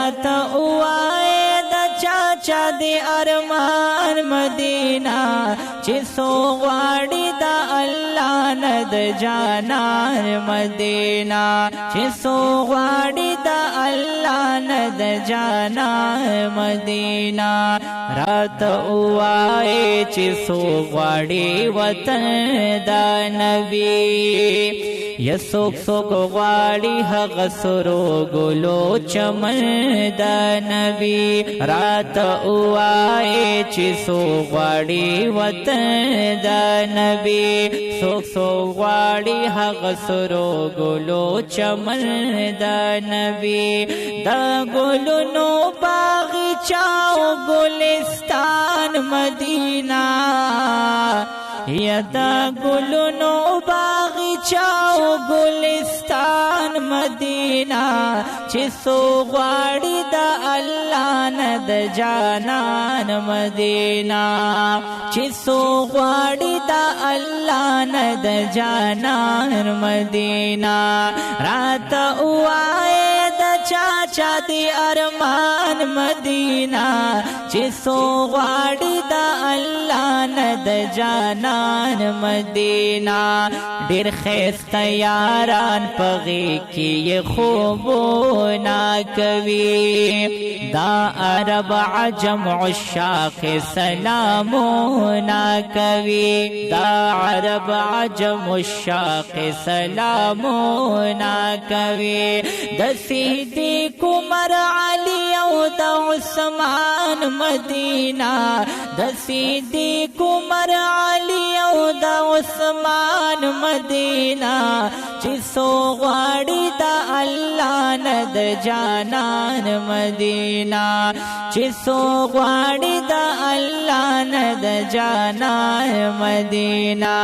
راته ووایه د چا دی ارمان مدینه چې څو غواړي د الله نه د جانان مدینه چې څو غواړي د الله نه د جانان مدینه راته ووایه چې څو غواړي وطن د نبی یا سوک سوک غواړي هغه سرو ګلو چمن د نبی راته ووایه چې څو غواړي وطن د نبی سوک سوک غواړي هغه سرو ګلو چمن د نبی د ګلونو باغچه او ګلستان مدینه یا دا گلونو باغچه او گلستان مدینه چې څو غواړي د الله نه د جانان مدینه چې څو غواړي د الله نه د جانان مدینه راته ووایه د چا دی ارمان مدینه چې څو غواړي د الله نه د جانان مدینه ډېر ښایسته یاران پغې کې یې خوبونه کوي دا عرب عجم عشاق سلامونه کوي دا عرب عجم عشاق سلامونه کوي د صدیق عمر علی او د عثمان مدینه د صدیق عمر علی او د عثمان مدینه چې څو غواړي د الله نه د جانان مدینه چې څو غواړي د الله نه د جانان مدینه